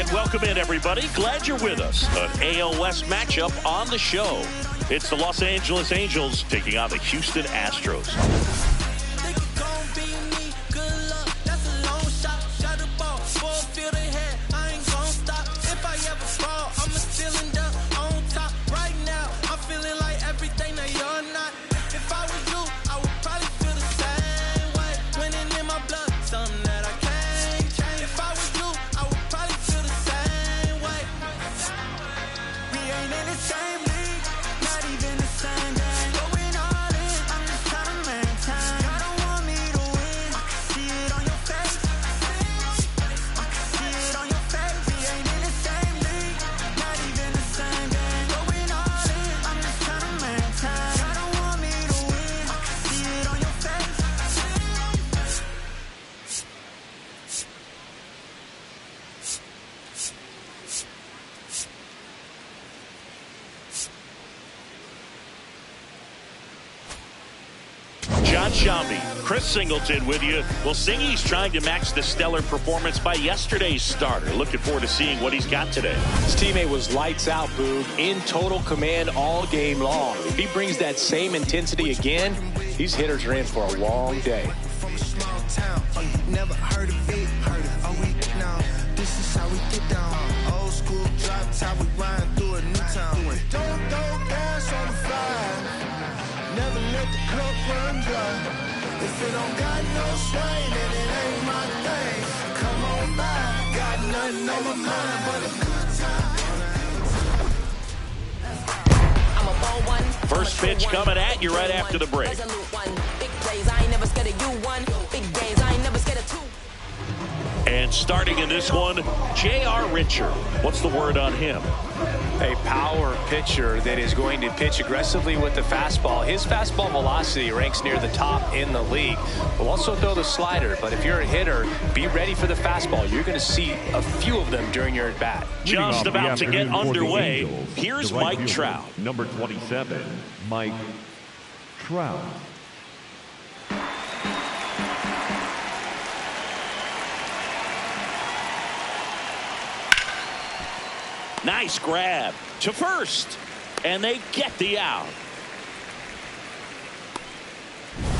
And welcome in, everybody. Glad you're with us. An AL West matchup on the show. It's the Los Angeles Angels taking on the Houston Astros. Shambi, Chris Singleton with you. Well, Singy's trying to match the stellar performance by yesterday's starter. Looking forward to seeing what he's got today. His teammate was lights out, Boog, in total command all game long. If he brings that same intensity again, these hitters are in for a long day. From a small town, never heard of it. Now, this is how we get down. Old school drop top, we ride through a new town. Don't throw gas on the fire. Never let the cup run dry. If it don't got no swing, then it ain't my thing. Come on by, got nothing on my mind but a good time. First pitch coming at you right after the break. Big plays, I ain't never scared of you. One big games, I ain't never scared of two. And starting in this one, J.R. Richard. What's the word on him? A power pitcher that is going to pitch aggressively with the fastball. His fastball velocity ranks near the top in the league. Will also throw the slider, but if you're a hitter, be ready for the fastball. You're going to see a few of them during your at-bat. Just about to get underway. Here's Mike Trout. Number 27, Mike Trout. Nice grab to first, and they get the out.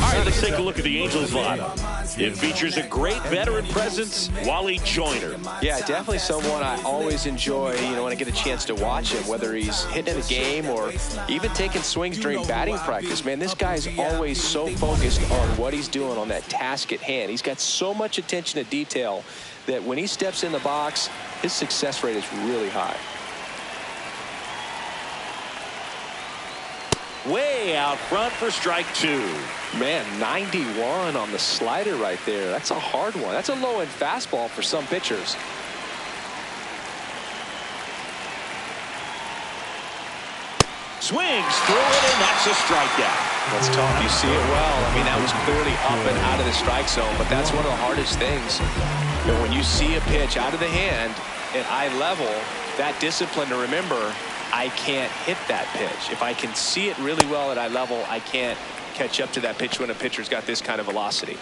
All right, let's take a look at the Angels lineup. It features a great veteran presence, Wally Joyner. Yeah, definitely someone I always enjoy, when I get a chance to watch him, whether he's hitting in a game or even taking swings during batting practice. Man, this guy's always so focused on what he's doing on that task at hand. He's got so much attention to detail that when he steps in the box, his success rate is really high. Way out front for strike two. Man, 91 on the slider right there. That's a hard one. That's a low-end fastball for some pitchers. Swings through it, and that's a strikeout. That's tough. You see it well. I mean, that was clearly up and out of the strike zone, but that's one of the hardest things. When you see a pitch out of the hand at eye level, that discipline to remember, I can't hit that pitch. If I can see it really well at eye level, I can't catch up to that pitch when a pitcher's got this kind of velocity.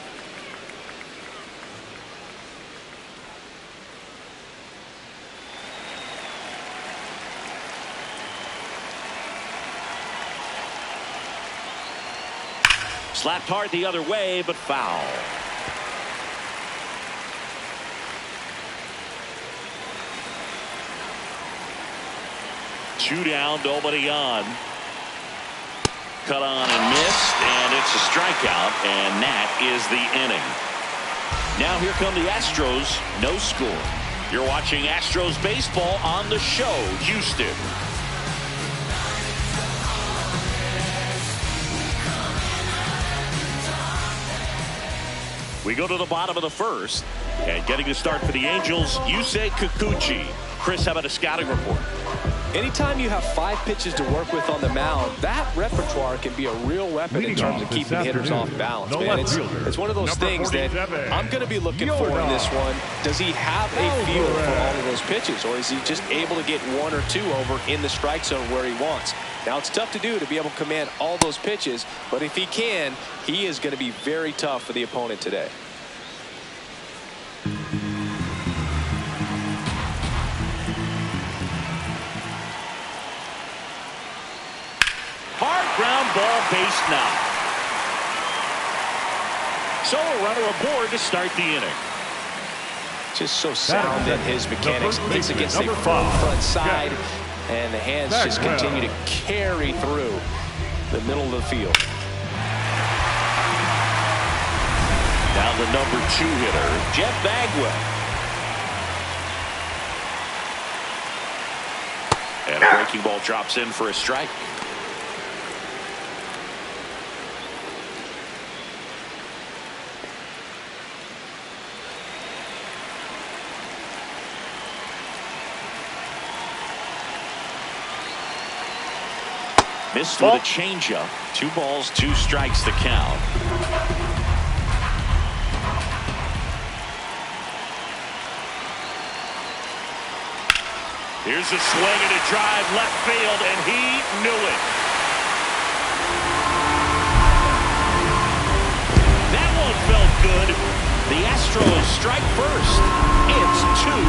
Slapped hard the other way, but foul. Two down, nobody on. Cut on and missed, and it's a strikeout, and that is the inning. Now here come the Astros, no score. You're watching Astros baseball on the show, Houston. We go to the bottom of the first, and getting the start for the Angels, Yusei Kikuchi. Chris, how about a scouting report? Anytime you have 5 pitches to work with on the mound, that repertoire can be a real weapon in terms of keeping hitters off balance, man. It's one of those things that I'm going to be looking for in this one. Does he have a feel for all of those pitches, or is he just able to get 1 or 2 over in the strike zone where he wants? Now, it's tough to do to be able to command all those pitches, but if he can, he is going to be very tough for the opponent today. now. So a runner aboard to start the inning. Just so sound in his mechanics. It's against a firm front side, and the hands just continue to carry through the middle of the field. Now the number 2 hitter, Jeff Bagwell. And a breaking ball drops in for a strike. Missed with a changeup. 2 balls, 2 strikes the count. Here's a swing and a drive left field, and he knew it. That one felt good. The Astros strike first. It's 2-0.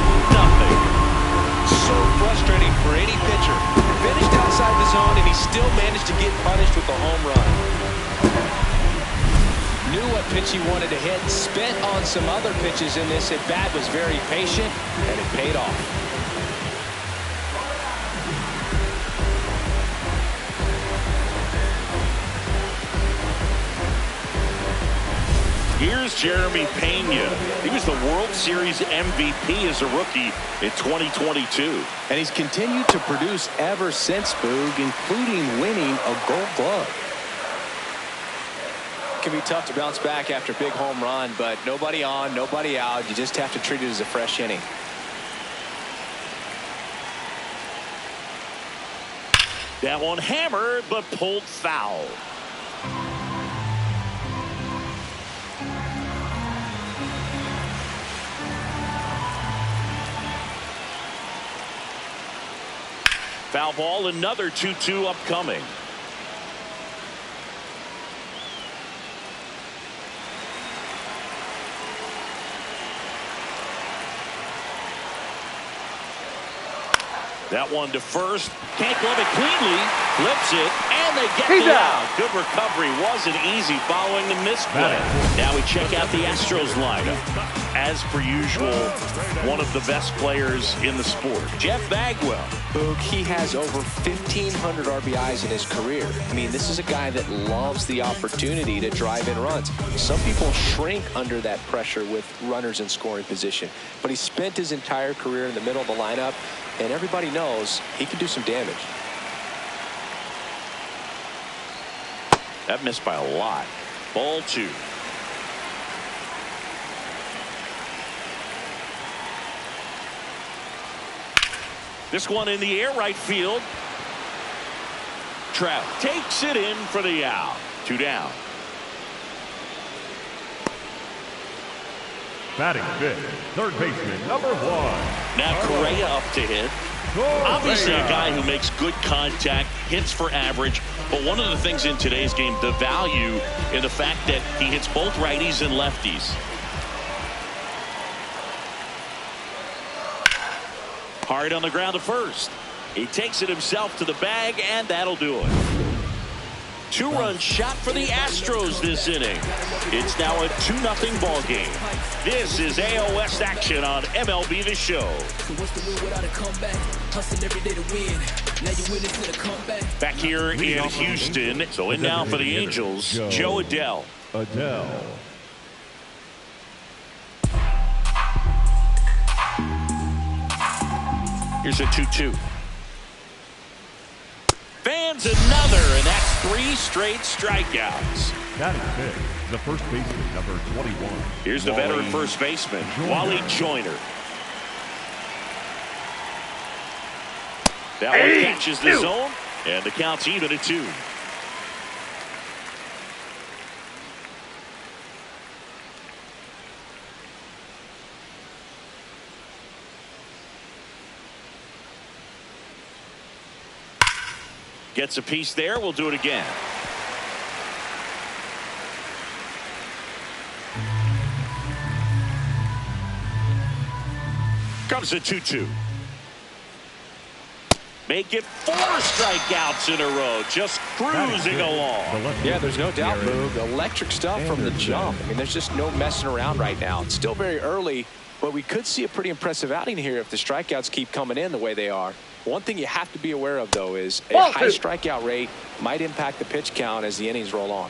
So frustrating for any pitcher. Finished outside the zone, and he still managed to get punished with a home run. Knew what pitch he wanted to hit. Spent on some other pitches in this at-bat. Was very patient, and it paid off. Here's Jeremy Pena. He was the World Series MVP as a rookie in 2022. And he's continued to produce ever since, Boog, including winning a Gold Glove. It can be tough to bounce back after a big home run, but nobody on, nobody out. You just have to treat it as a fresh inning. That one hammered, but pulled foul. Foul ball, another 2-2 upcoming. That one to first. Can't glove it cleanly. Flips it, and they get the out. Good recovery. Wasn't easy following the misplay. Now we check out the Astros lineup. As per usual, one of the best players in the sport, Jeff Bagwell. Boog, he has over 1,500 RBIs in his career. I mean, this is a guy that loves the opportunity to drive in runs. Some people shrink under that pressure with runners in scoring position. But he spent his entire career in the middle of the lineup, and everybody knows he can do some damage. That missed by a lot. Ball 2. This one in the air, right field. Trout takes it in for the out. 2 down. Batting fifth, third baseman, number 1. Now Correa up to hit. Obviously a guy who makes good contact, hits for average, but one of the things in today's game, the value in the fact that he hits both righties and lefties. Hard on the ground to first. He takes it himself to the bag, and that'll do it. 2-run shot for the Astros this inning. It's now a 2-0 ball game. This is AL West action on MLB The Show. Back here in Houston. So in now for the Angels, Joe Adell. Here's a 2-2. Fans another, and that's 3 straight strikeouts. That is fifth, the first baseman, number 21. Here's the veteran first baseman, Wally Joyner. That one catches the zone, and the count's even at 2. Gets a piece there. We'll do it again. Comes a 2-2. make it 4 strikeouts in a row, just cruising along. Yeah, there's no doubt, Boog. Electric stuff from the jump. I mean, there's just no messing around right now. It's still very early, but we could see a pretty impressive outing here if the strikeouts keep coming in the way they are. One thing you have to be aware of, though, is a high strikeout rate might impact the pitch count as the innings roll on.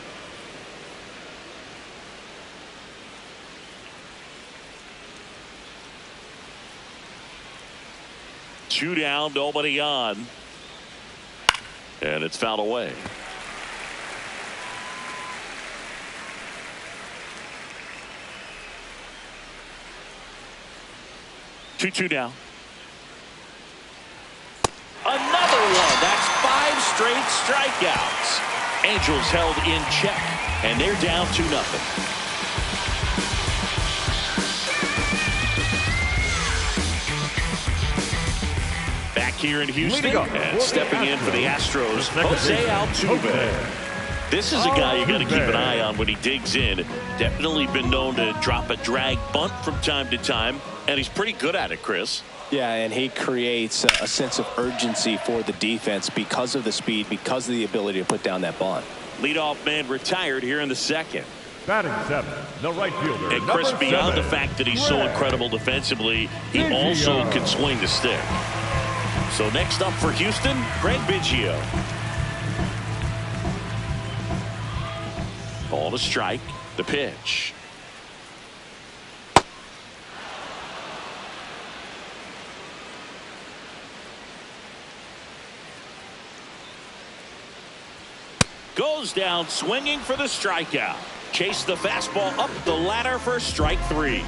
Two down, nobody on. And it's fouled away. Two down. Another one. That's 5 straight strikeouts. Angels held in check, and they're down 2-0. Back here in Houston, and stepping in for the Astros, Jose Altuve. This is a guy you got to keep an eye on when he digs in. Definitely been known to drop a drag bunt from time to time, and he's pretty good at it, Chris. Yeah, and he creates a sense of urgency for the defense because of the speed, because of the ability to put down that bunt. Leadoff man retired here in the second. Batting 7, the right fielder. And Chris, beyond the fact that he's so incredible defensively, he also can swing the stick. So next up for Houston, Greg Biggio. Ball to strike. The pitch. Goes down swinging for the strikeout. Chase the fastball up the ladder for strike 3.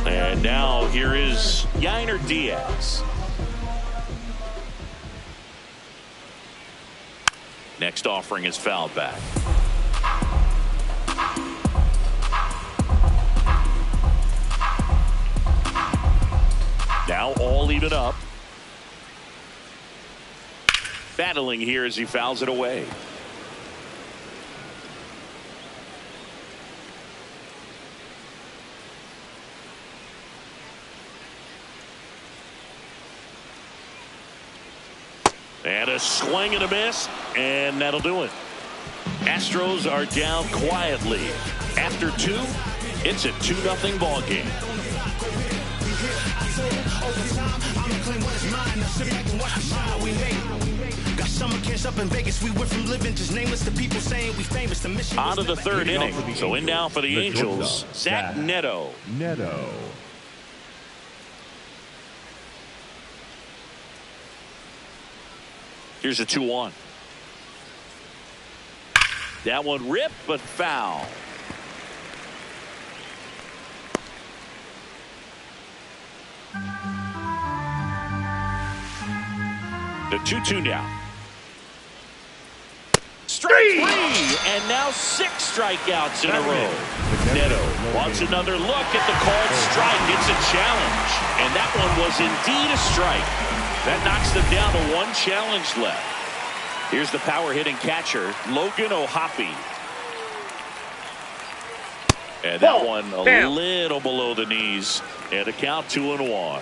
And now here is Yainer Diaz. Next offering is fouled back. Now all even up. Battling here as he fouls it away. And a swing and a miss, and that'll do it. Astros are down quietly. After 2, it's a 2-0 ball game. On to the 3rd inning. So in now for the Angels, Zach Neto. Here's a 2-1. That one ripped, but foul. The 2-2 now. Strike 3, and now 6 strikeouts in a row. Neto wants another look at the called strike. It's a challenge, and that one was indeed a strike. That knocks them down to 1 challenge left. Here's the power-hitting catcher, Logan O'Hoppe. And that one a little below the knees. And a count 2-1.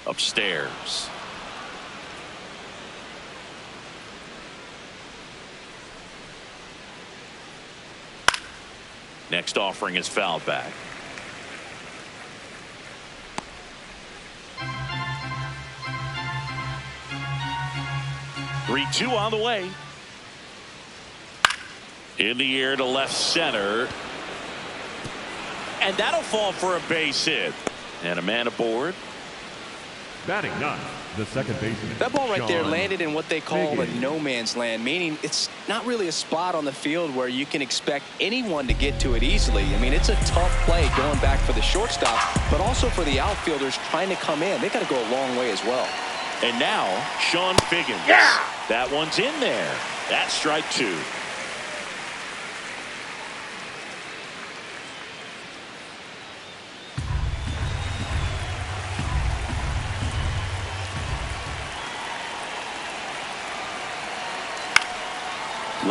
Upstairs. Next offering is fouled back. 3-2 on the way. In the air to left center. And that'll fall for a base hit. And a man aboard. Batting 9, the second baseman. That ball right there landed in what they call a no man's land, meaning it's not really a spot on the field where you can expect anyone to get to it easily. I mean, it's a tough play going back for the shortstop, but also for the outfielders trying to come in. They got to go a long way as well. And now Sean Figgins. Yeah! That one's in there. That's strike 2.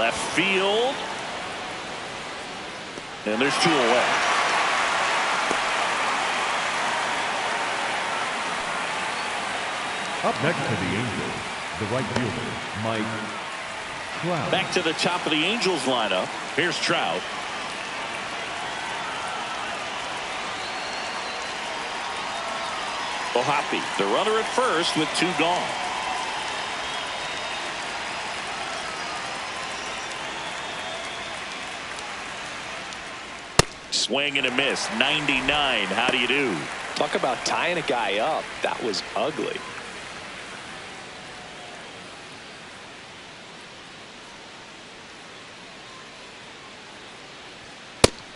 Left field. And there's 2 away. Up next to the Angels, the right fielder, Mike Trout. Back to the top of the Angels lineup. Here's Trout. Ohapi, the runner at first with 2 gone. Swing and a miss. 99. How do you do? Talk about tying a guy up. That was ugly.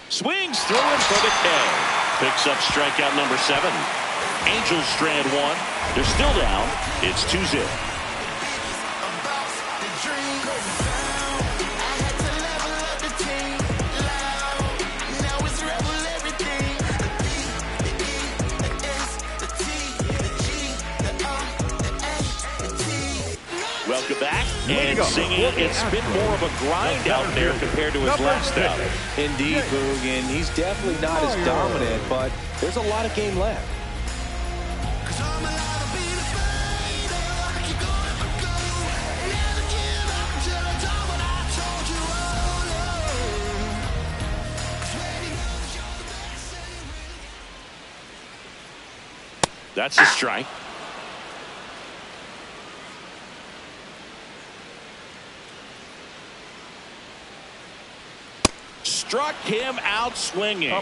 Swings through it for the K. Picks up strikeout number 7. Angels strand 1. They're still down. It's 2-0. Welcome back. And singing, it's been more of a grind out there compared to his last out. Indeed, Boog, and he's definitely not as dominant, but there's a lot of game left. That's a strike. Struck him out swinging.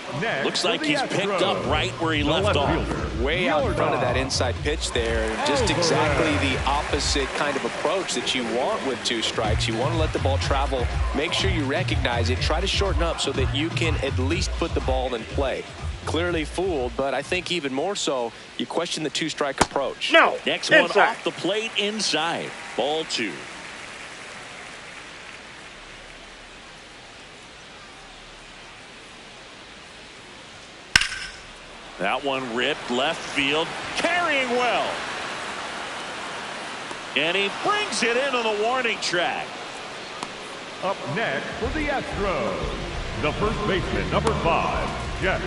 Looks like he's picked up right where he left off. Way out in front of that inside pitch there. Just exactly the opposite kind of approach that you want with 2 strikes. You want to let the ball travel. Make sure you recognize it. Try to shorten up so that you can at least put the ball in play. Clearly fooled, but I think even more so, you question the 2-strike approach. No. Next one off the plate inside. Ball 2. That one ripped left field, carrying well. And he brings it into the warning track. Up next for the Astros, the first baseman, number 5, Jeff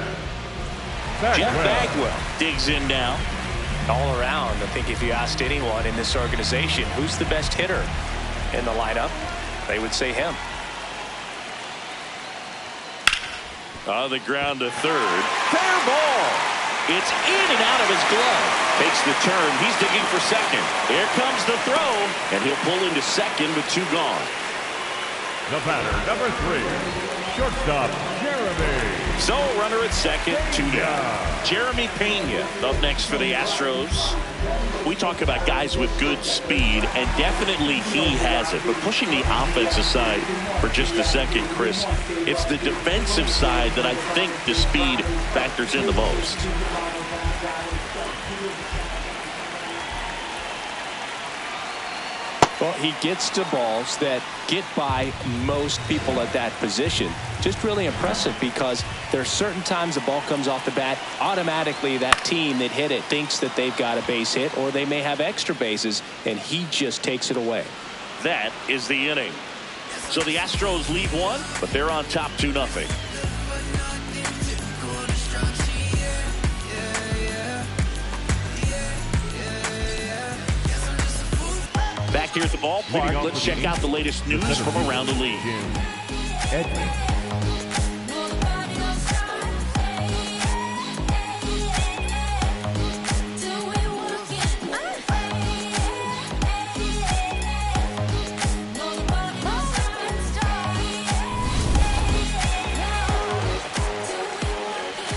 Bagwell digs in now. All around, I think if you asked anyone in this organization who's the best hitter in the lineup, they would say him. On the ground to third. Fair ball. It's in and out of his glove. Takes the turn. He's digging for second. Here comes the throw. And he'll pull into second with 2 gone. The batter, number 3, shortstop, Jeremy. So runner at second, 2 down. Jeremy Pena up next for the Astros. We talk about guys with good speed, and definitely he has it. But pushing the offense aside for just a second, Chris, it's the defensive side that I think the speed factors in the most. Well, he gets to balls that get by most people at that position. Just really impressive because there are certain times the ball comes off the bat, automatically that team that hit it thinks that they've got a base hit or they may have extra bases, and he just takes it away. That is the inning. So the Astros lead 1, but they're on top 2-0. Back here at the ballpark, let's check out the latest news from around the league.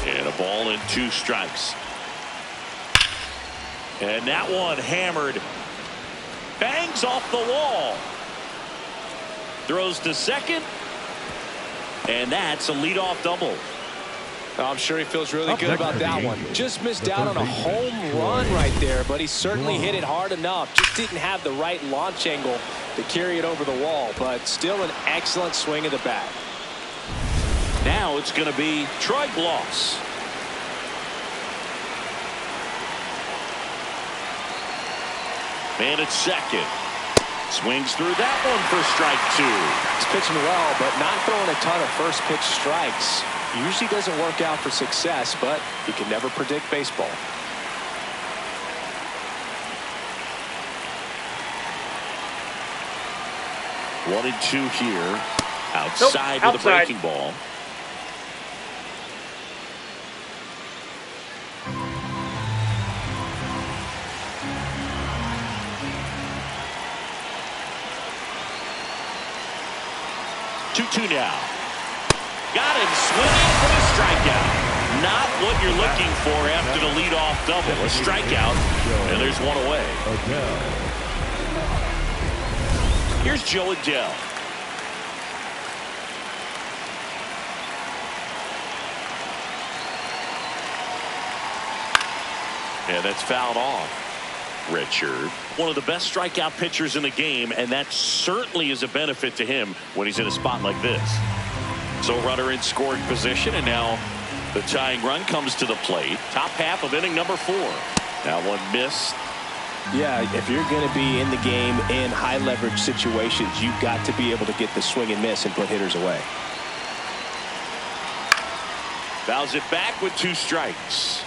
And a ball and 2 strikes. And that one hammered. Bangs off the wall. Throws to second. And that's a leadoff double. I'm sure he feels really good about that one. Just missed out on a home run right there, but he certainly hit it hard enough. Just didn't have the right launch angle to carry it over the wall, but still an excellent swing of the bat. Now it's going to be Troy Gloss. Man at second. Swings through that one for strike 2. He's pitching well, but not throwing a ton of first pitch strikes. Usually doesn't work out for success, but you can never predict baseball. One and two here. Outside with a breaking ball. Two now. Got him swinging for the strikeout. Not what you're looking for after the leadoff double. A strikeout, and there's one away. Here's Joe Adele. And that's fouled off. Richard, one of the best strikeout pitchers in the game, and that certainly is a benefit to him when he's in a spot like this. So runner in scoring position, and now the tying run comes to the plate. Top half of inning number 4. That one missed. Yeah, if you're going to be in the game in high leverage situations, you've got to be able to get the swing and miss and put hitters away. Fouls it back with 2 strikes.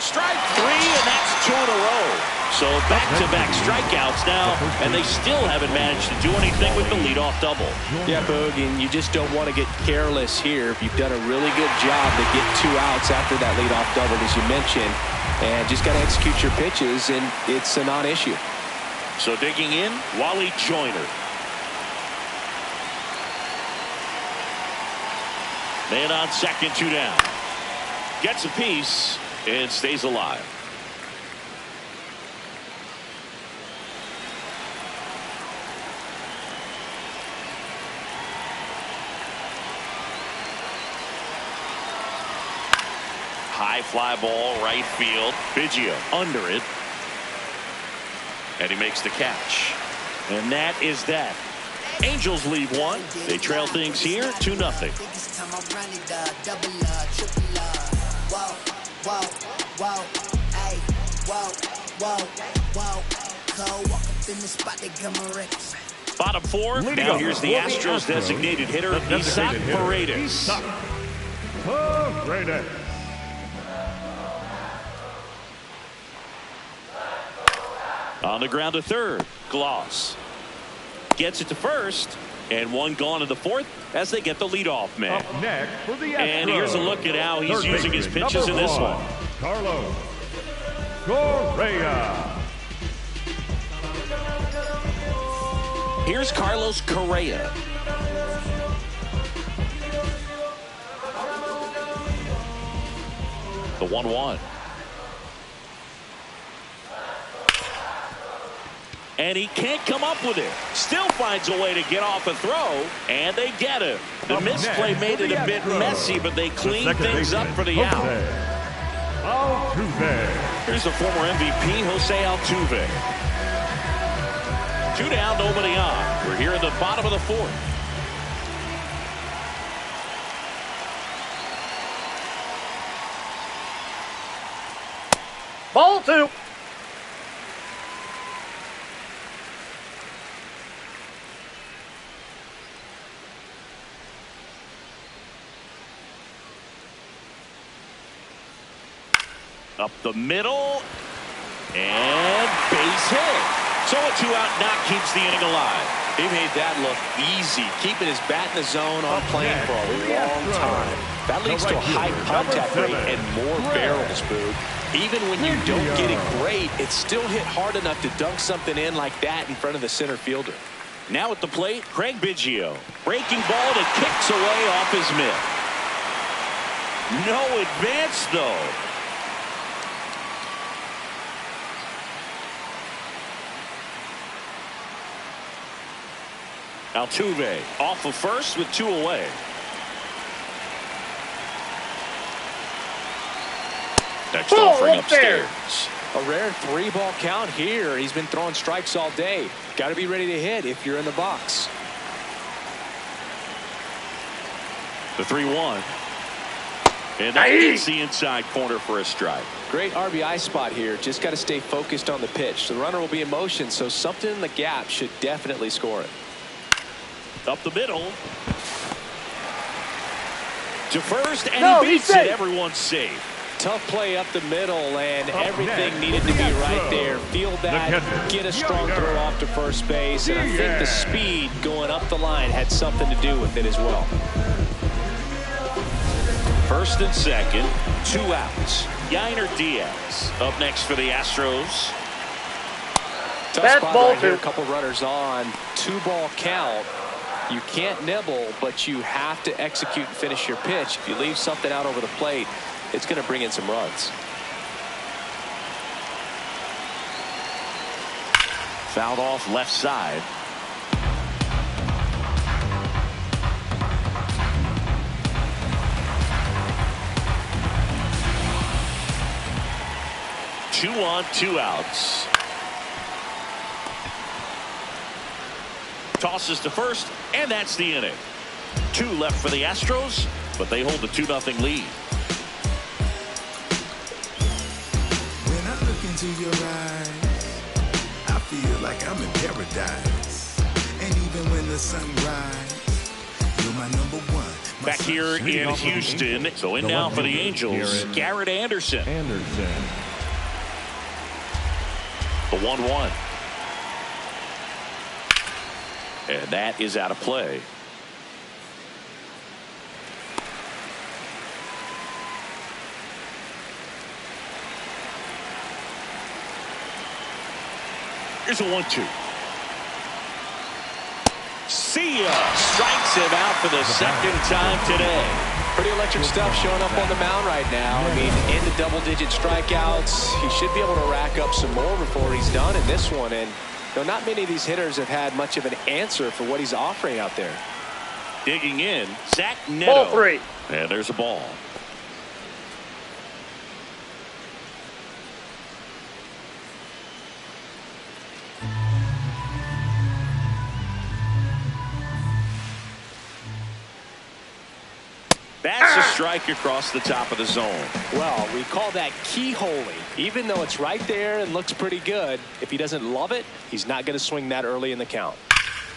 Strike 3, and that's 2 in a row. So back-to-back strikeouts now, and they still haven't managed to do anything with the leadoff double. Yeah, Boog, and you just don't want to get careless here. You've done a really good job to get 2 outs after that leadoff double, as you mentioned, and just got to execute your pitches, and it's a non-issue. So digging in, Wally Joyner. Man on second, 2 down. Gets a piece and stays alive. High fly ball, right field. Biggio under it. And he makes the catch. And that is that. Angels lead 1. They trail things here 2-0. Bottom 4. Now here's the Astros designated hitter, Isaac Paredes. On the ground to third. Gloss gets it to first, and 1 gone in the 4th as they get the leadoff man. Up next for the Astros, and here's a look at how he's using his pitches in this one. Carlos Correa. Here's Carlos Correa. The 1-1. And he can't come up with it. Still finds a way to get off a throw, and they get him. The misplay made it a bit messy, but they cleaned things up for the out. Here's the former MVP, Jose Altuve. 2 down, nobody on. We're here at the bottom of the 4th. Ball 2. Up the middle, and base hit. So a 2-out knock keeps the inning alive. He made that look easy, keeping his bat in the zone on plane for a long time. That leads to a high contact rate and more barrels, Boog. Even when you don't get it great, it's still hit hard enough to dunk something in like that in front of the center fielder. Now at the plate, Craig Biggio. Breaking ball that kicks away off his mitt. No advance, though. Altuve off of first with 2 away. Next offering upstairs. A rare 3-ball count here. He's been throwing strikes all day. Got to be ready to hit if you're in the box. The 3-1. And that hits the inside corner for a strike. Great RBI spot here. Just got to stay focused on the pitch. The runner will be in motion, so something in the gap should definitely score it. Up the middle. To first, and he beats it. Everyone's safe. Tough play up the middle, and everything needed to be right there. Field that, get a strong throw off to first base, and I think the speed going up the line had something to do with it as well. First and second, 2 outs. Yainer Diaz up next for the Astros. Tough spot right here. A couple runners on. 2-ball count. You can't nibble, but you have to execute and finish your pitch. If you leave something out over the plate, it's going to bring in some runs. Fouled off left side. Two on, 2 outs. Tosses to first, and that's the inning. 2 left for the Astros, but they hold the 2-0 lead. When I look into your eyes, I feel like I'm in paradise. And even when the sun rises, you're my number one. Back here in Houston, so in now for the Angels, Garrett Anderson. The 1-1. And that is out of play. Here's a 1-2. See ya. Strikes him out for the second time today. Pretty electric stuff showing up on the mound right now. I mean, into double-digit strikeouts. He should be able to rack up some more before he's done in this one. And not many of these hitters have had much of an answer for what he's offering out there. Digging in, Zach Neto. Ball 3. And there's a ball. That's a strike across the top of the zone. Well, we call that keyholing. Even though it's right there and looks pretty good, if he doesn't love it, he's not going to swing that early in the count.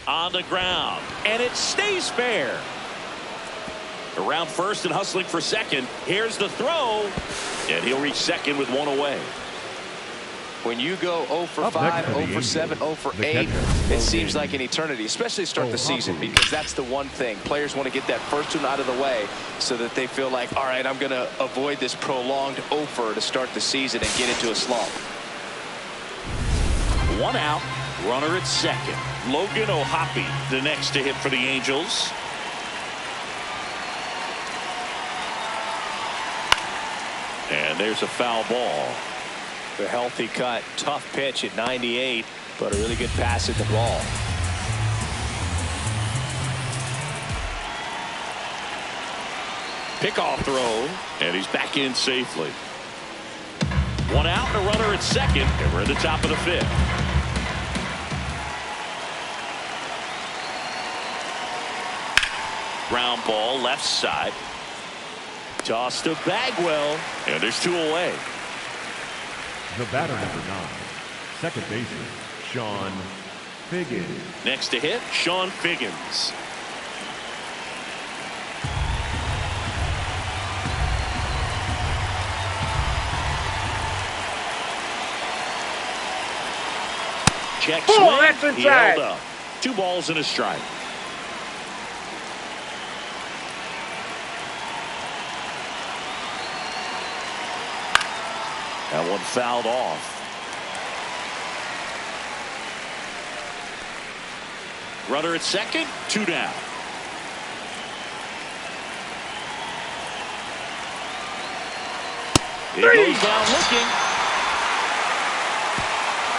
On the ground, and it stays fair. Around first and hustling for second. Here's the throw, and he'll reach second with 1 away. When you go 0 for 5, 0 for 7, 0 for 8, it seems like an eternity, especially to start the season, because that's the one thing. Players want to get that first one out of the way so that they feel like, all right, I'm going to avoid this prolonged 0-fer to start the season and get into a slump. 1 out, runner at second. Logan O'Hoppe, the next to hit for the Angels. And there's a foul ball. The healthy cut, tough pitch at 98, but a really good pass at the ball. Pickoff throw, and he's back in safely. 1 out and a runner at second, and we're at the top of the 5th. Ground ball left side. Toss to Bagwell, and there's 2 away. The batter, number 9, second baseman, Sean Figgins. Next to hit, Sean Figgins. Check swing. He held up. 2 balls and a strike. That one fouled off. Runner at second, 2 down. He goes down looking.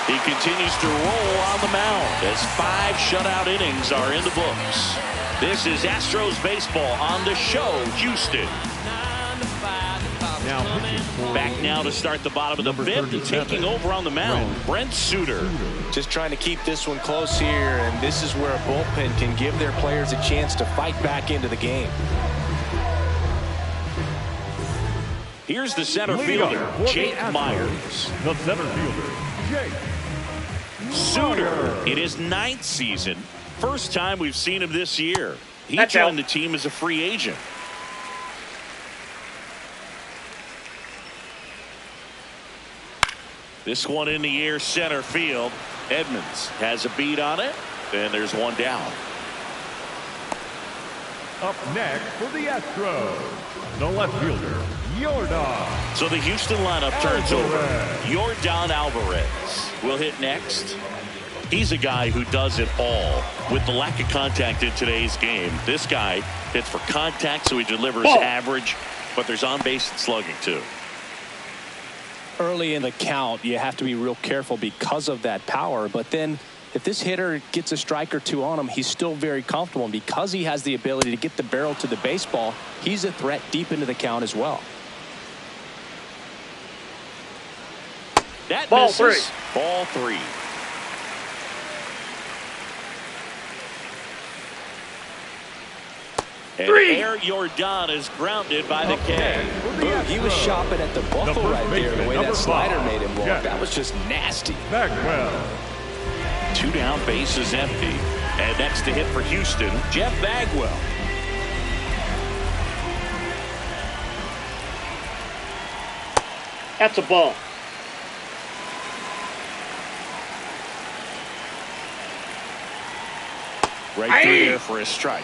He continues to roll on the mound as 5 shutout innings are in the books. This is Astros baseball on the show, Houston. Now now pitching for Back now to start the bottom of the fifth, and taking over on the mound, Brent Suter. Just trying to keep this one close here, and this is where a bullpen can give their players a chance to fight back into the game. Here's the center fielder, Jake Myers. The center fielder, Jake Suter in his 9th season. First time we've seen him this year. He joined the team as a free agent. This one in the air, center field. Edmonds has a beat on it, and there's one down. Up next for the Astros, the left fielder, Yordan. So the Houston lineup turns over. Alvarez. Yordan Alvarez will hit next. He's a guy who does it all. With the lack of contact in today's game, this guy hits for contact, so he delivers average, but there's on-base and slugging too. Early in the count, you have to be real careful because of that power, but then if this hitter gets a strike or two on him, he's still very comfortable, and because he has the ability to get the barrel to the baseball, he's a threat deep into the count as well. That Ball misses. three. Ball three. And Air Yordan is grounded by the K. Boom, he was shopping at the buckle right there, the way that slider made him walk. That was just nasty. Bagwell. 2 down, bases empty. And next to hit for Houston, Jeff Bagwell. That's a ball. Right through there for a strike.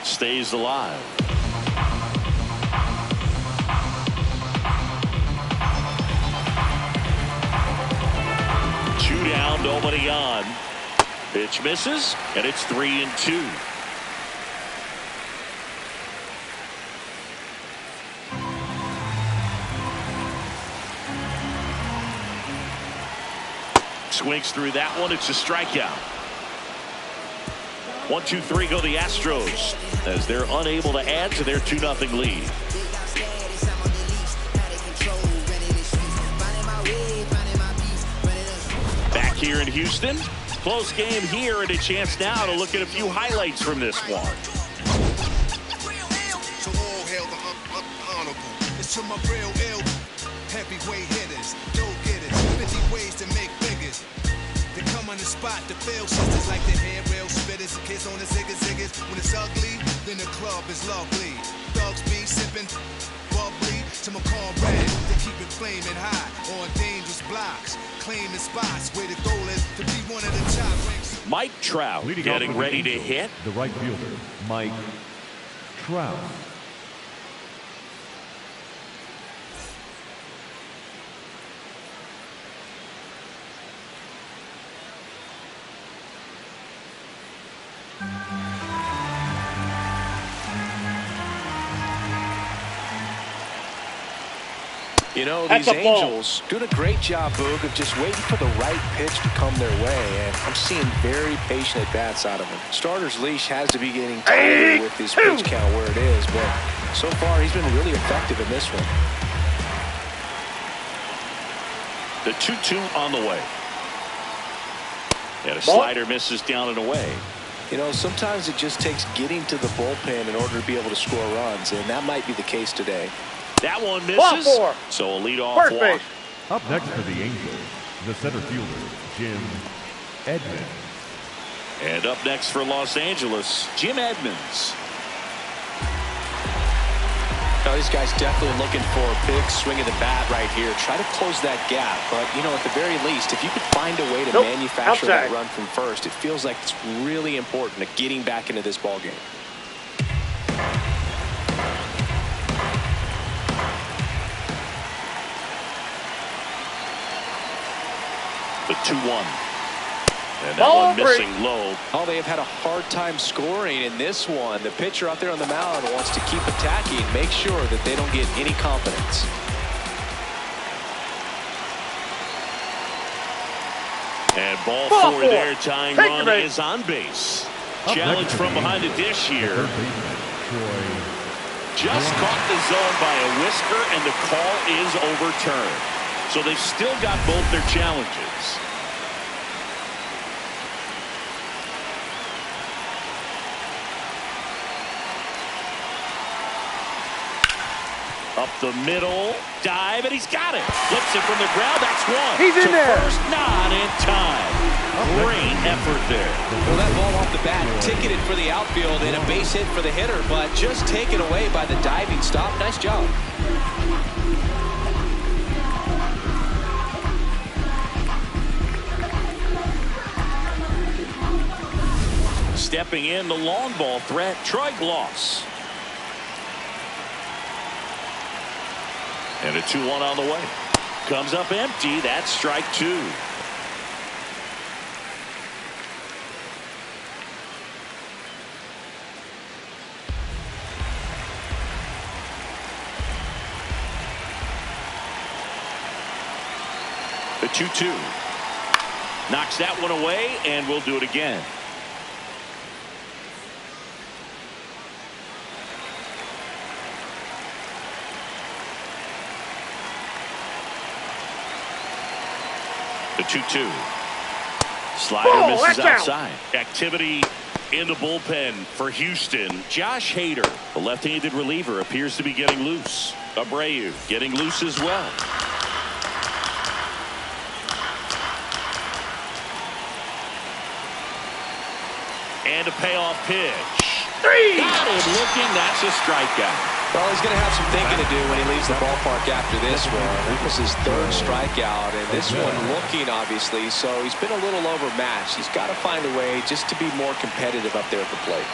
Stays alive. Two down, nobody on. Pitch misses, and it's 3-2. Swings through that one. It's a strikeout. 1-2-3 go the Astros as they're unable to add to their 2-0 lead. Back here in Houston, close game here, and a chance now to look at a few highlights from this one. So all hail the honorable. It's to my real ill heavyweight hitters, go getters, 50 ways to make figures. They come on the spot, the fail sisters like the hair rail spitters, kids on the ziggas. When it's ugly, then the club is lovely. Thugs be sipping bubbly to my comrade. They keep it flaming high on dangerous blocks, claiming spots where the goal is to be one of the top ranks. Mike Trout Leading getting off for the ready to Angels, hit. The right fielder, Mike Trout. You know, That's these a ball. Angels doing a great job, Boog, of just waiting for the right pitch to come their way, and I'm seeing very patient at-bats out of them. Starter's leash has to be getting tighter with his pitch count where it is, but so far he's been really effective in this one. The 2-2 on the way. And a slider misses down and away. You know, sometimes it just takes getting to the bullpen in order to be able to score runs, and that might be the case today. That one Ball misses. four. So a leadoff First walk. base. Up next for the Angels, the center fielder, Jim Edmonds. And up next for Los Angeles, Jim Edmonds. Now, these guys definitely looking for a big swing of the bat right here. Try to close that gap, but, you know, at the very least, if you could find a way to manufacture that run from first, it feels like it's really important to getting back into this ball game. The 2-1. And that one missing low. Oh, they have had a hard time scoring in this one. The pitcher out there on the mound wants to keep attacking, make sure that they don't get any confidence. Ball four there. Tying run is on base. Challenge from behind the dish here. Just caught the zone by a whisker, and the call is overturned. So they've still got both their challenges. Up the middle, dive, and he's got it. Flips it from the ground. That's one. He's in there. First, not in time. Great effort there. Well, that ball off the bat ticketed for the outfield and a base hit for the hitter, but just taken away by the diving stop. Nice job. Stepping in, the long ball threat, Troy Gloss. And a 2-1 on the way. Comes up empty. That's strike two. The 2-2. Knocks that one away, and we'll do it again. The 2-2. Slider misses outside. Activity in the bullpen for Houston. Josh Hader, the left-handed reliever, appears to be getting loose. Abreu getting loose as well. And a payoff pitch. Got him looking. That's a strikeout. Well, he's going to have some thinking to do when he leaves the ballpark after this one. That was his third strikeout, and this one looking, obviously, so he's been a little overmatched. He's got to find a way just to be more competitive up there at the plate.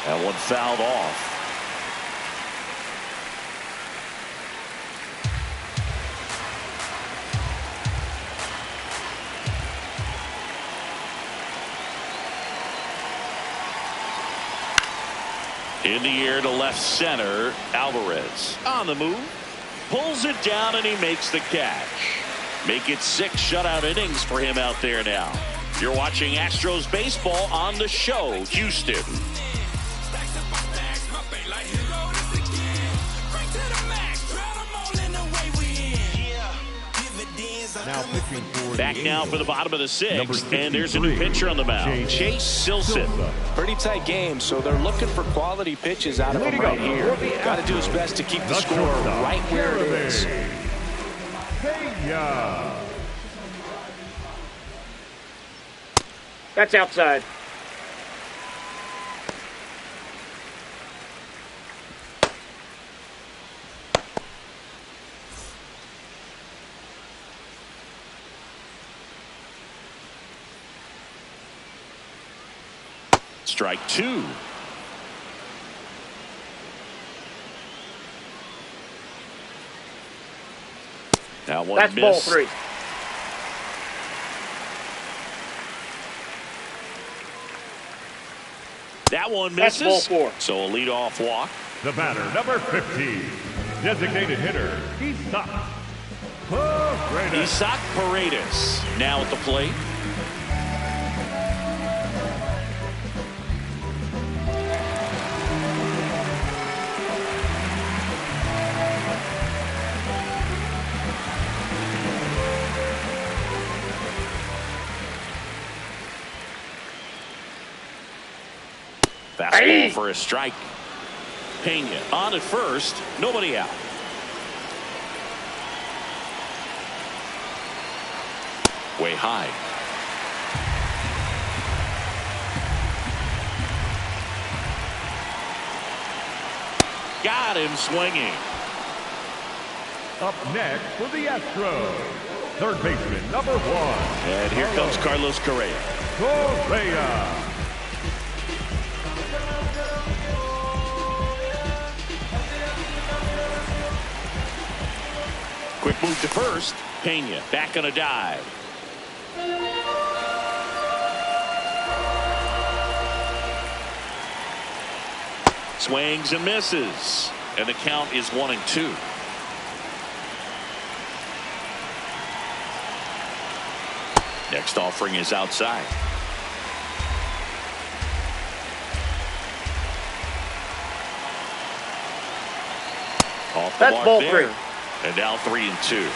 That one fouled off. In the air to left center, Alvarez on the move, pulls it down, and he makes the catch. Make it 6 shutout innings for him out there now. You're watching Astros baseball on the show, Houston. Back now for the bottom of the 6th, and there's a new pitcher on the mound, Chase Silson. Pretty tight game, so they're looking for quality pitches out of him right here. Got to do his best to keep the score right where it is. That's outside. Strike two. Now one That's miss. ball 3. That one misses. That's ball 4. So a leadoff walk. The batter, number 15, designated hitter, Isaac Paredes now at the plate. Fastball for a strike. Pena on at first, nobody out. Way high. Got him swinging. Up next for the Astros, third baseman, number 1. And here comes Carlos Correa. Correa. Quick move to first. Pena back on a dive. Swings and misses. And the count is 1-2. Next offering is outside. Off the mark ball there. 3. And now 3-2.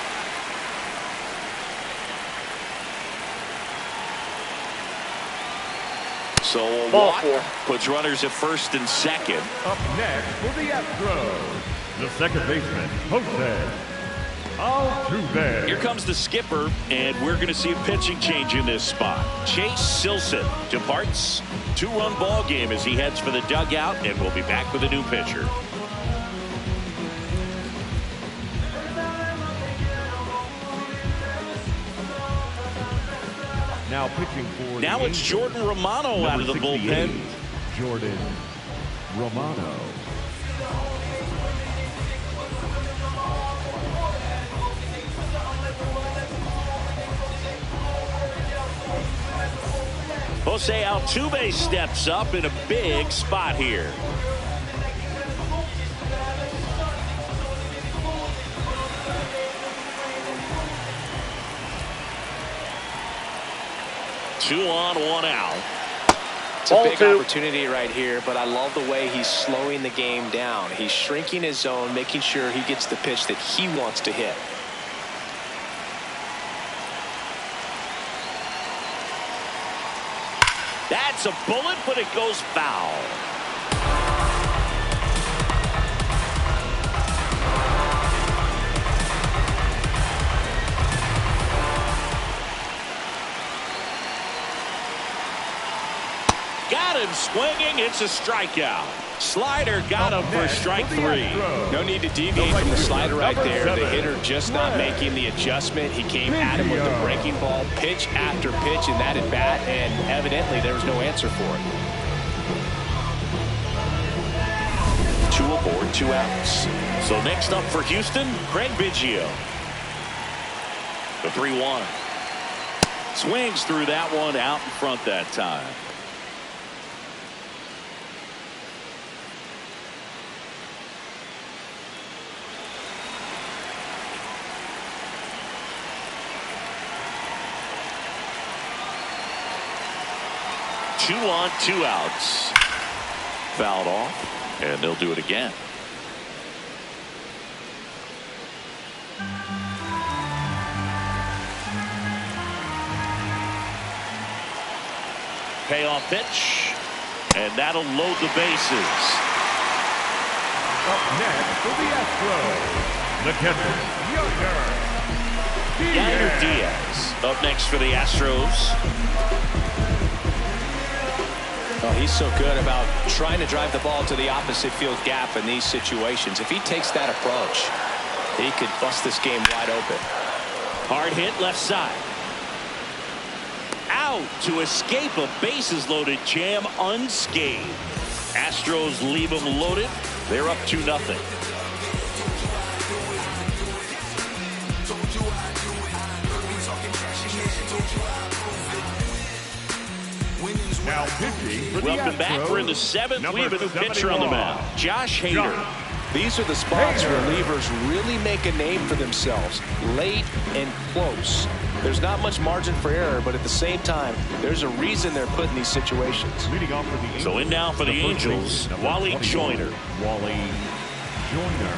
So a Ball walk 4. puts runners at first and second. Up next for the Astros, the second baseman, Jose Altuve. Here comes the skipper, and we're going to see a pitching change in this spot. Chase Silson departs. 2-run ball game as he heads for the dugout, and we'll be back with a new pitcher. Now pitching for Now the it's Angels, Jordan Romano out of the number bullpen. 68, Jordan Romano. Jose Altuve steps up in a big spot here. Two on, one out. It's a Ball big 2. opportunity right here, but I love the way he's slowing the game down. He's shrinking his zone, making sure he gets the pitch that he wants to hit. That's a bullet, but it goes foul. Got him swinging. It's a strikeout. Slider got him for strike 3. No need to deviate from the slider right there. The hitter just not making the adjustment. He came at him with the breaking ball, pitch after pitch in that at bat, and evidently there was no answer for it. 2 aboard, 2 outs. So next up for Houston, Craig Biggio. The 3-1. Swings through that one, out in front that time. Two on, 2 outs. Fouled off, and they'll do it again. Payoff pitch, and that'll load the bases. Up next for the Astros, the catcher, Yainer Diaz up next for the Astros. Well, he's so good about trying to drive the ball to the opposite field gap in these situations. If he takes that approach, he could bust this game wide open. Hard hit left side. Out to escape a bases loaded jam unscathed. Astros leave them loaded. They're up 2-0. Now pitching for the Welcome Astros, back. We're in the 7th. number We have a new pitcher on the 71, mound, Josh Hader. These are the spots where relievers really make a name for themselves, late and close. There's not much margin for error, but at the same time, there's a reason they're put in these situations. Leading off for the Angels, So in now for the Angels, Wally Joyner. Wally Joyner.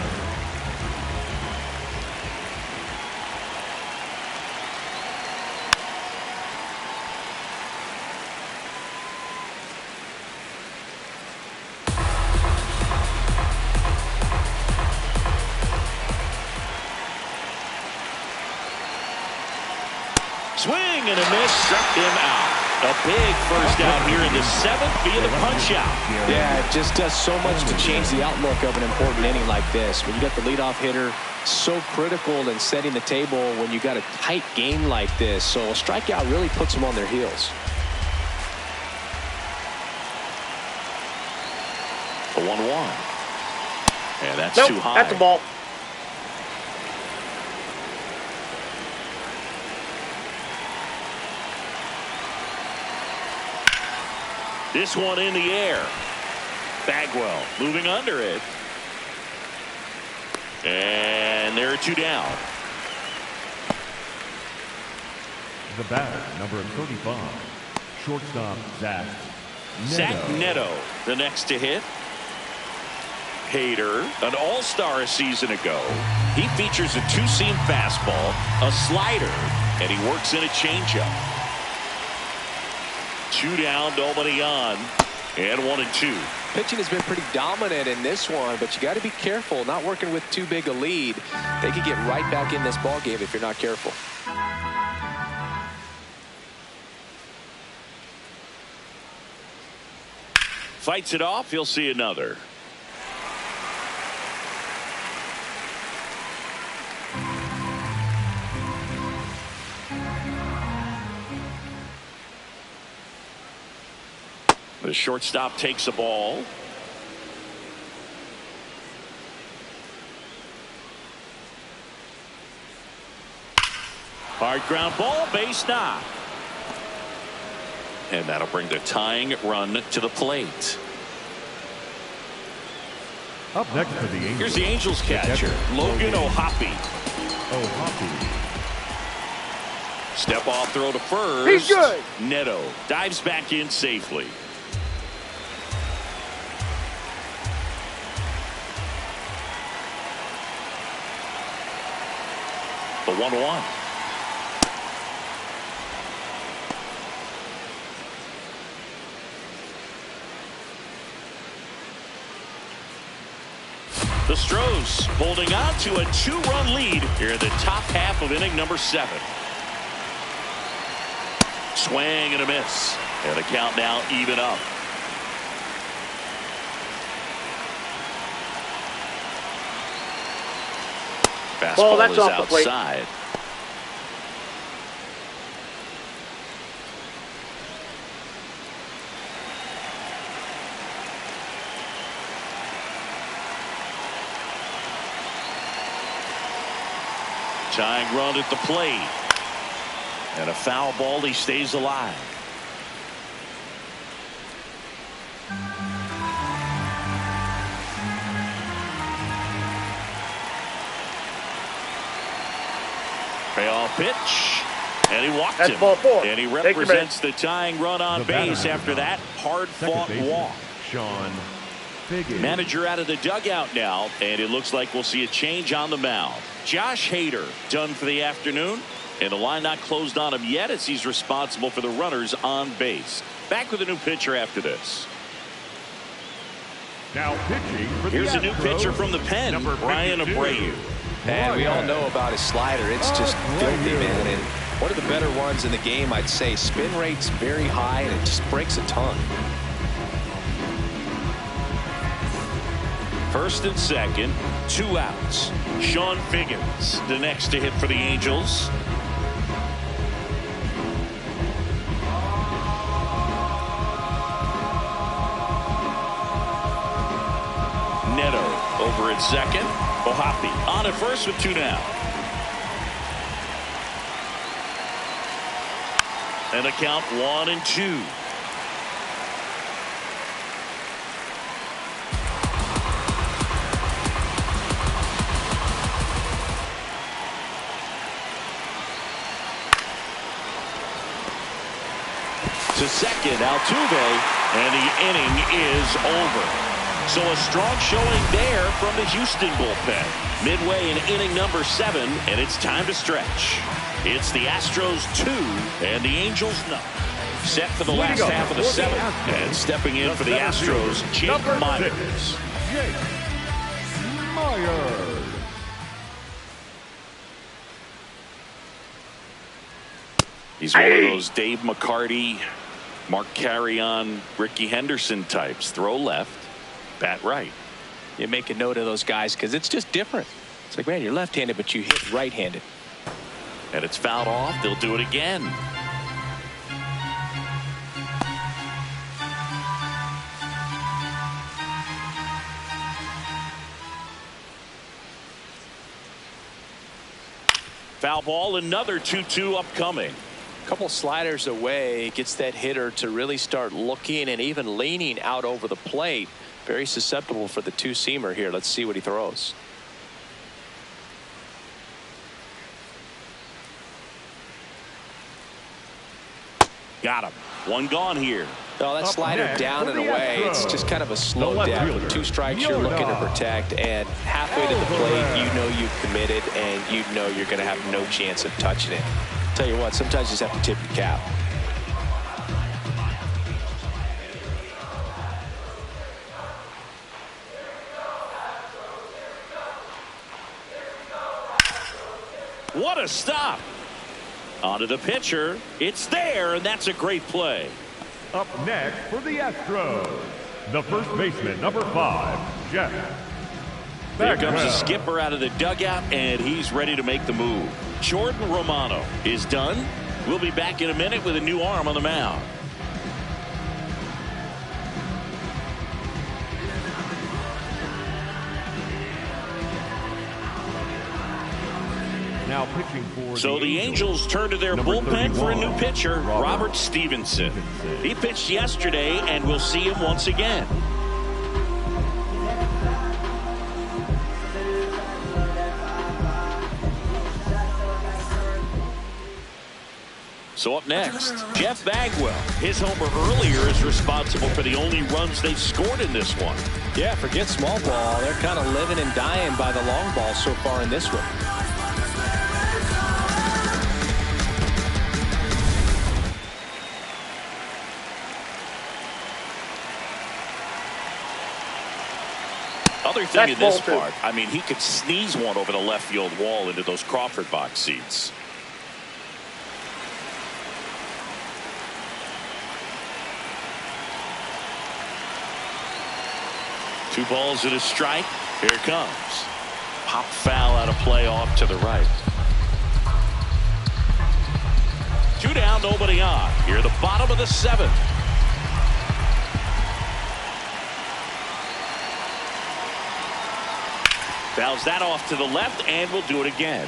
Swing and a miss, struck him out. A big first out here in the 7th via the punch out. Yeah, it just does so much to change the outlook of an important inning like this. When you got the leadoff hitter, so critical in setting the table when you got a tight game like this. So a strikeout really puts them on their heels. A 1-1. And that's Nope, too high. that's a ball. This one in the air. Bagwell moving under it. And there are 2 down. The batter, number 35, shortstop Zach Neto, the next to hit. Hader, an all-star a season ago. He features a 2-seam fastball, a slider, and he works in a changeup. 2 down, nobody on, and 1-2. Pitching has been pretty dominant in this one, but you got to be careful not working with too big a lead. They could get right back in this ball game if you're not careful. Fights it off. He'll see another. The shortstop takes a ball. Hard ground ball, base knock. And that'll bring the tying run to the plate. Up next for the Angels. Here's the Angels catcher, Logan O'Hoppe. Step off throw to first. He's good. Neto dives back in safely. The 1-1. The Astros holding on to a 2-run lead here in the top half of inning number 7. Swing and a miss. And the count now even up. Fastball that's is off the plate. outside. Tying run at the plate. And a foul ball. He stays alive. Payoff pitch. And he walked him. Ball 4. And he represents the tying run on base after that hard-fought walk. Sean Figgins. Manager out of the dugout now, and it looks like we'll see a change on the mound. Josh Hader done for the afternoon, and the line not closed on him yet as he's responsible for the runners on base. Back with a new pitcher after this. Now pitching for the Here's a new Astros, pitcher from the pen, number Brian 52. Abreu. And we all know about his slider. It's just filthy, man. And one of the better ones in the game, I'd say. Spin rate's very high, and it just breaks a ton. First and second, 2 outs. Sean Figgins, the next to hit for the Angels. Neto over at second. O'Hoppe on at first with 2 down. And a count 1-2. To second, Altuve, and the inning is over. So a strong showing there from the Houston bullpen. Midway in inning number 7, and it's time to stretch. It's the Astros 2 and the Angels 0. Set for the last half of the 7th, and stepping in for the Astros, Jake Myers. Jake Myers. He's one of those Dave McCarty, Mark Carrion, Ricky Henderson types. Throw left, bat right. You make a note of those guys because it's just different. It's like, man, you're left-handed, but you hit right-handed. And it's fouled off. They'll do it again. Foul ball, another 2-2 upcoming. A couple sliders away gets that hitter to really start looking and even leaning out over the plate. Very susceptible for the two-seamer here. Let's see what he throws. Got him. One gone here. Oh, that slider down and away. It's just kind of a slow death. With 2 strikes, you're looking to protect, and halfway to the plate, you know you've committed, and you know you're going to have no chance of touching it. Tell you what, sometimes you just have to tip your cap. What a stop. Onto the pitcher. It's there, and that's a great play. Up next for the Astros, the first baseman, number 5, Jeff. There comes the skipper out of the dugout, and he's ready to make the move. Jordan Romano is done. We'll be back in a minute with a new arm on the mound. Now pitching for so the Angels turn to their bullpen for a new pitcher, Robert Stevenson. He pitched yesterday, and we'll see him once again. So up next, Jeff Bagwell. His homer earlier is responsible for the only runs they've scored in this one. Yeah, forget small ball. They're kind of living and dying by the long ball so far in this one. Other thing in this part, I mean, he could sneeze one over the left field wall into those Crawford box seats. Two balls and a strike. Here it comes. Pop foul out of play off to the right. 2 down, nobody on. Here at the bottom of the 7th. Fouls that off to the left, and we'll do it again.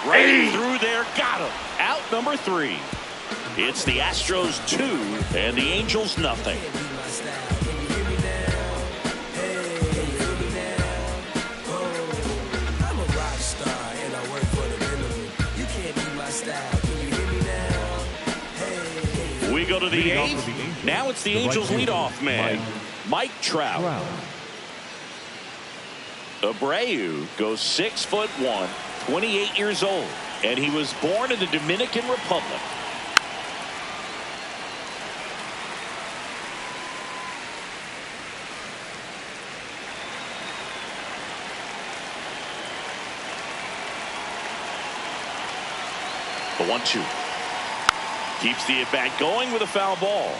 Right through there, got him. Out number 3. It's the Astros 2 and the Angels nothing. We go to the 8th. Now it's the Angels leadoff man, Mike Trout. Abreu goes 6'1", 28 years old, and he was born in the Dominican Republic. The 1-2. Keeps the at-bat going with a foul ball.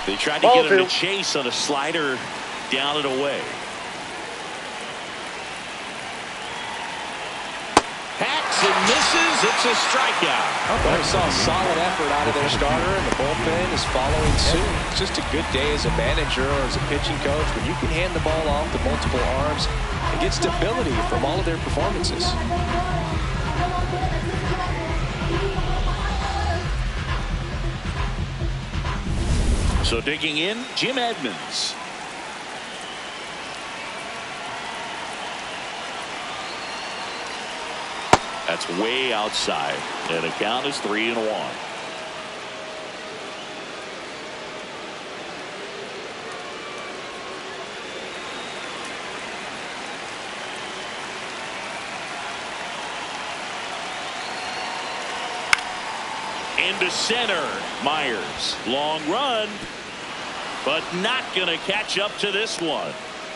They tried to get him to chase on a slider down and away. Hacks and misses. It's a strikeout. Well, we saw a solid effort out of their starter, and the bullpen is following suit. It's just a good day as a manager or as a pitching coach when you can hand the ball off to multiple arms and get stability from all of their performances. So digging in, Jim Edmonds. That's way outside, and the count is 3-1. Into center, Myers. Long run, but not going to catch up to this one.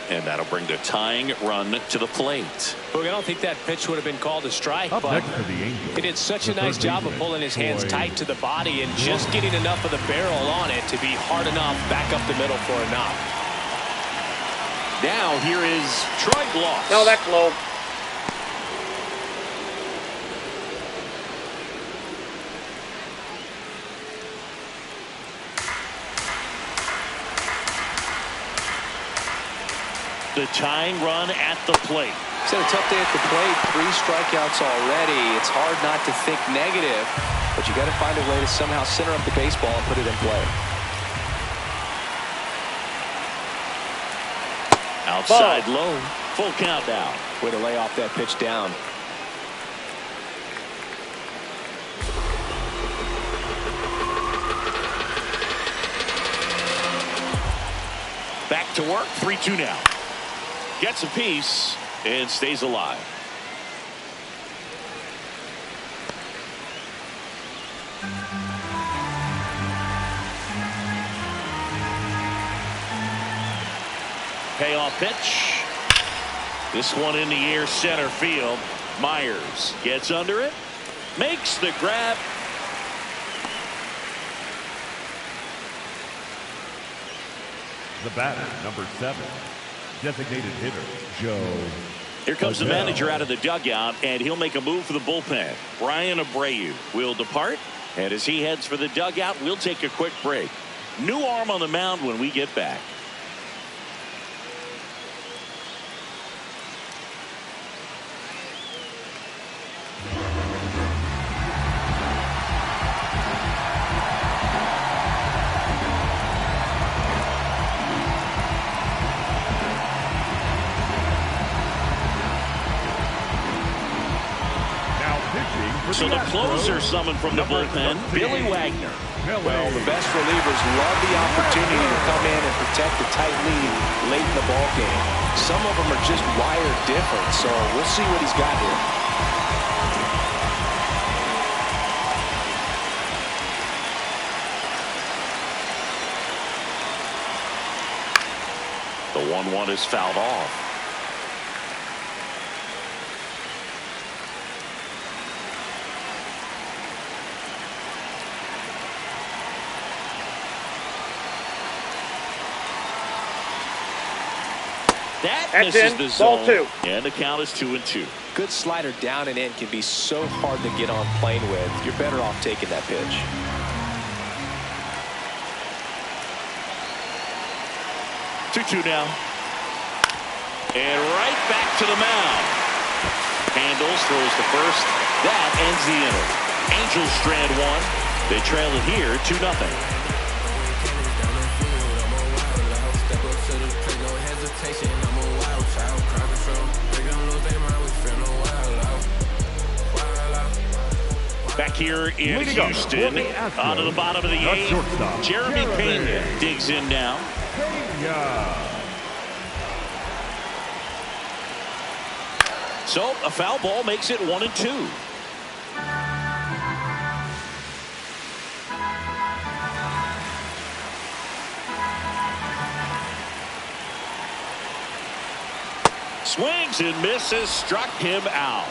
And that'll bring the tying run to the plate. Look, I don't think that pitch would have been called a strike, but he did such a nice job of pulling his hands tight to the body and just getting enough of the barrel on it to be hard enough back up the middle for a knock. Now here is Troy Gloss. No, that's low. The tying run at the plate. He's had a tough day at the plate. 3 strikeouts already. It's hard not to think negative, but you got to find a way to somehow center up the baseball and put it in play. Outside low. Full count now. Way to lay off that pitch down. Back to work. 3-2 now. Gets a piece and stays alive. Payoff pitch. This one in the air, center field. Myers gets under it, makes the grab. The batter, number 7, designated hitter, Joe. Here comes the manager out of the dugout, and he'll make a move for the bullpen. Brian Abreu will depart, and as he heads for the dugout, we'll take a quick break. New arm on the mound when we get back. So the closer summoned from the bullpen, Billy Wagner. Well, the best relievers love the opportunity to come in and protect the tight lead late in the ball game. Some of them are just wired different, so we'll see what he's got here. The 1-1 is fouled off. That misses the zone, and the count is 2-2. Good slider down and in can be so hard to get on plane with. You're better off taking that pitch. Now. And right back to the mound. Handles, throws to first. That ends the inning. Angels strand 1. They trail it here 2-0. Back here in Houston, onto the bottom of the 8th. Jeremy Pena digs in now. So a foul ball makes it 1-2. Swings and misses, struck him out.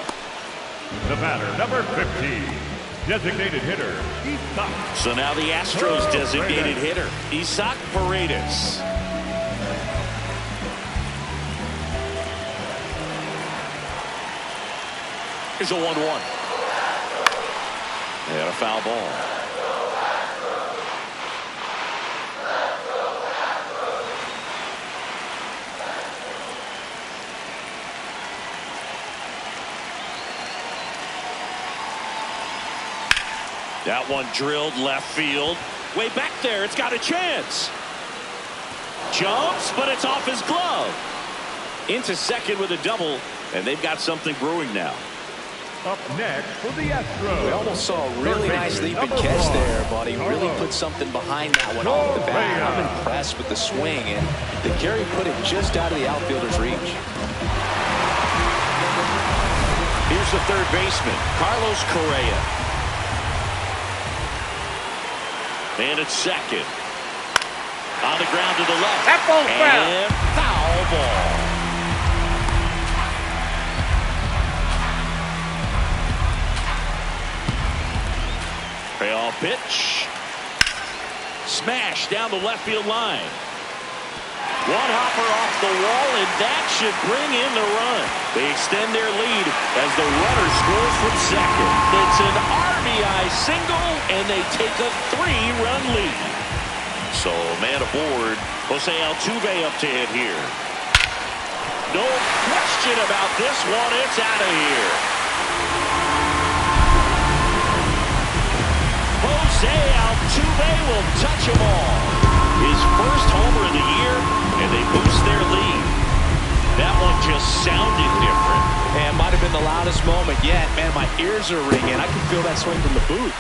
The batter, number 15, designated hitter, Isaac. So now the Astros designated hitter, Isaac Paredes. Here's a 1-1. And a foul ball. That one drilled left field. Way back there, it's got a chance. Jumps, but it's off his glove. Into second with a double, and they've got something brewing now. Up next for the Astros. We almost saw a really nice leaping catch there, but he really put something behind that one off the bat. I'm impressed with the swing, and the carry put it just out of the outfielder's reach. Here's the third baseman, Carlos Correa. And it's second. On the ground to the left. That ball's foul. And foul ball. Payoff pitch. Smash down the left field line. One hopper off the wall, and that should bring in the run. They extend their lead as the runner scores from second. It's an RBI single, and they take a 3-run lead. So, man aboard, Jose Altuve up to hit here. No question about this one. It's out of here. Jose Altuve will touch them all. His first homer of the year, and they boost their lead. That one just sounded different. And might have been the loudest moment yet. Man, my ears are ringing. I can feel that swing from the booth.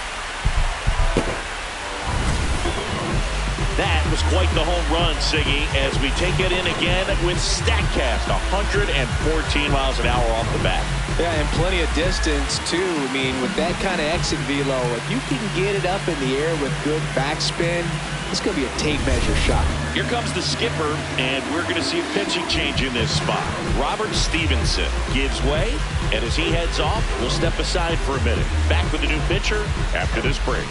That was quite the home run, Siggy, as we take it in again with StatCast. 114 miles an hour off the bat. Yeah, and plenty of distance, too. I mean, with that kind of exit velo, if you can get it up in the air with good backspin, it's going to be a tape measure shot. Here comes the skipper, and we're going to see a pitching change in this spot. Robert Stevenson gives way, and as he heads off, we'll step aside for a minute. Back with the new pitcher after this break.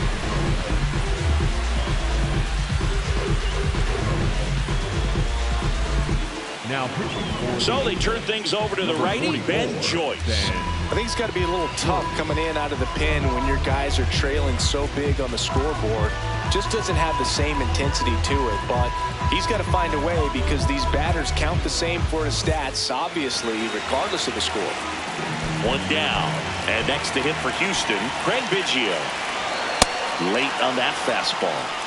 Now pitching. So they turn things over to the righty, Ben Joyce. I think it's got to be a little tough coming in out of the pen when your guys are trailing so big on the scoreboard. Just doesn't have the same intensity to it, but he's got to find a way because these batters count the same for his stats, obviously, regardless of the score. One down, and next to hit for Houston, Craig Biggio. Late on that fastball.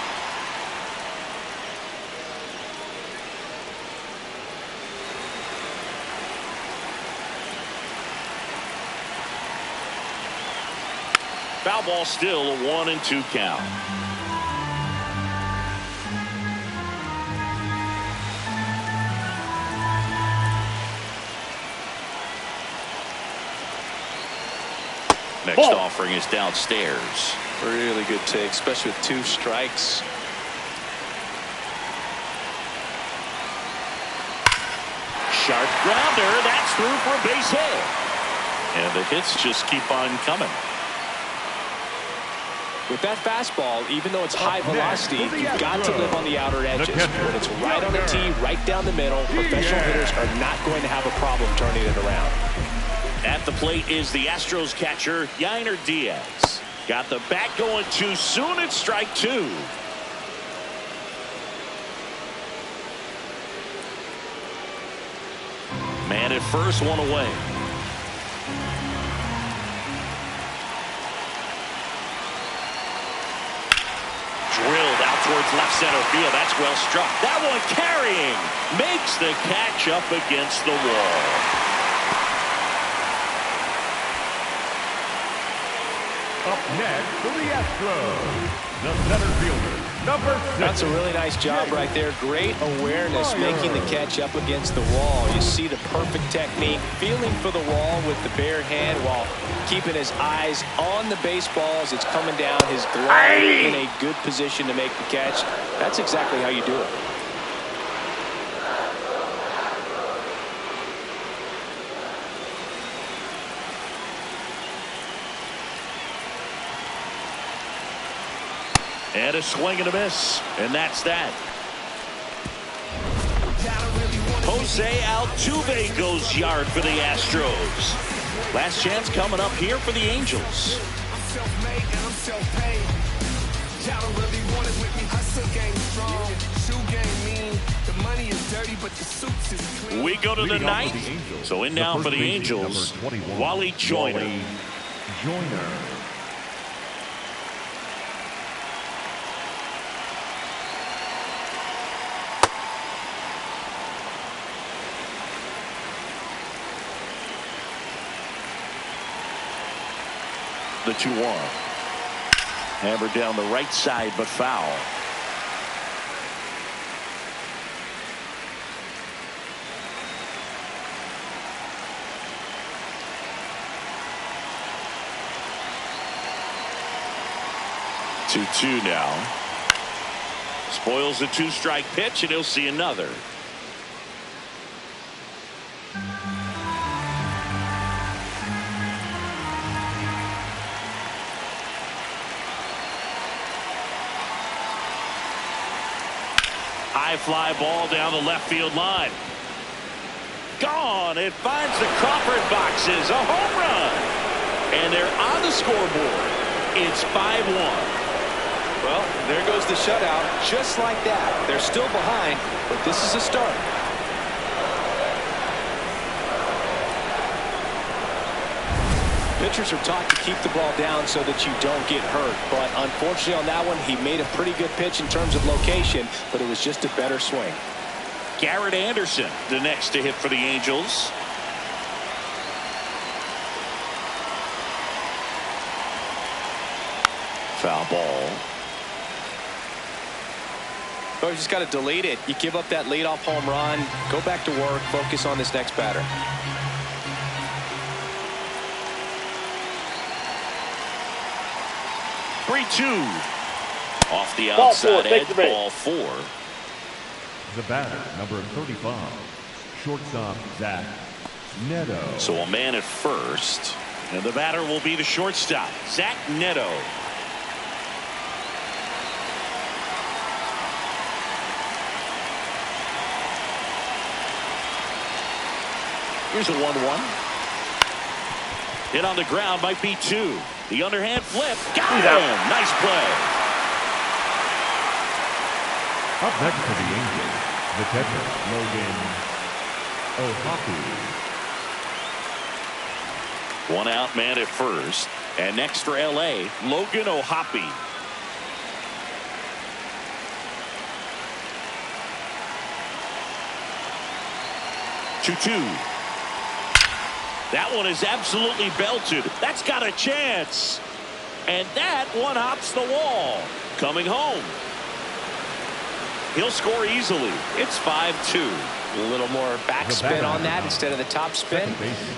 Foul ball, still a 1-2 count. Next offering is downstairs. Really good take, especially with 2 strikes. Sharp grounder. That's through for a base hit. And the hits just keep on coming. With that fastball, even though it's high velocity, you've got to live on the outer edges. When it's right on the tee, right down the middle, professional hitters are not going to have a problem turning it around. At the plate is the Astros catcher, Yainer Diaz. Got the bat going too soon. It's strike 2. Man at first, one away. Drilled out towards left center field. That's well struck. That one carrying. Makes the catch up against the wall. Up next for the Astros, the center fielder, number 6. That's a really nice job right there. Great awareness, making the catch up against the wall. You see the perfect technique, feeling for the wall with the bare hand while keeping his eyes on the baseball as it's coming down, his glove in a good position to make the catch. That's exactly how you do it. And a swing and a miss. And that's that. Jose Altuve goes yard for the Astros. Last chance coming up here for the Angels. We go to the ninth. So in now for the Angels, Wally Joyner. The 2-1. Hammered down the right side, but foul. Two now. Spoils the 2-strike pitch, and he'll see another. High fly ball down the left field line. Gone. It finds the Crawford boxes. A home run. And they're on the scoreboard. It's 5-1. Well, there goes the shutout. Just like that. They're still behind, but this is a start. pitchers are taught to keep the ball down so that you don't get hurt. But unfortunately on that one, he made a pretty good pitch in terms of location, but it was just a better swing. Garrett Anderson, the next to hit for the Angels. Foul ball. Oh, you just got to delete it. You give up that leadoff home run, go back to work, focus on this next batter. Three-two. Off the outside edge, ball four. The batter, number 35, shortstop Zach Neto. So a man at first, and the batter will be the shortstop, Zach Neto. Here's a 1-1. Hit on the ground, might be two. The underhand flip. Got him. Nice play. Up next for the Angels, the catcher, Logan O'Hoppe. One out man at first. And next for L.A., Logan O'Hoppe. Two-two. That one is absolutely belted. That's got a chance. And that one hops the wall. Coming home. He'll score easily. It's 5-2. A little more backspin on that instead of the top spin.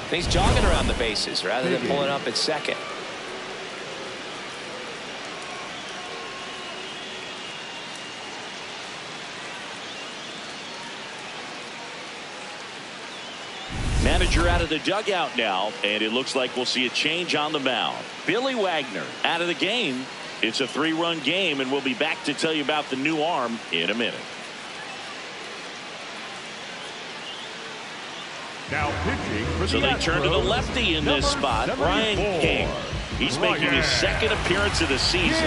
He's jogging around the bases rather than pulling up at second. Manager out of the dugout now, and it looks like we'll see a change on the mound. Billy Wagner out of the game. It's a 3-run game, and we'll be back to tell you about the new arm in a minute. Now pitching for So they turn to the lefty in this spot, Ryan King. He's making his second appearance of the season.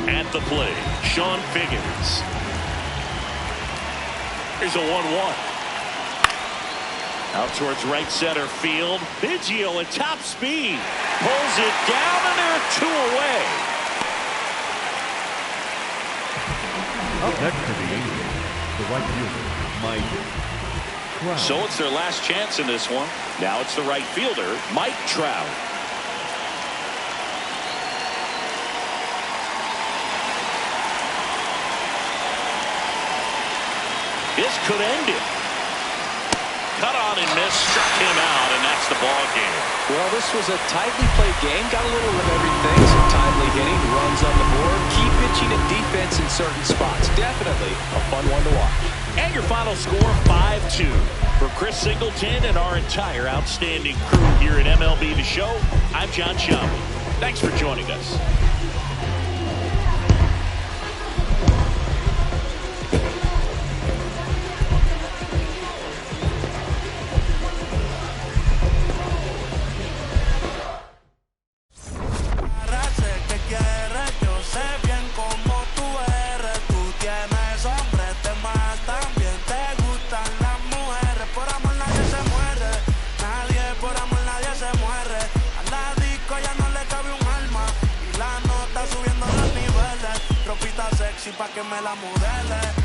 At the plate, Sean Figgins. Here's a 1-1. Out towards right center field. Biggio at top speed. Pulls it down, and there are two away. Up next to the Angels, the right fielder, Mike Trout. So it's their last chance in this one. Now it's the right fielder, Mike Trout. This could end it. Cut on and missed, struck him out, and that's the ball game. Well, this was a tightly played game. Got a little of everything. Some timely hitting, runs on the board, key pitching and defense in certain spots. Definitely a fun one to watch. And your final score, 5-2. For Chris Singleton and our entire outstanding crew here at MLB The Show, I'm John Shambi. Thanks for joining us. Pa' que me la modele.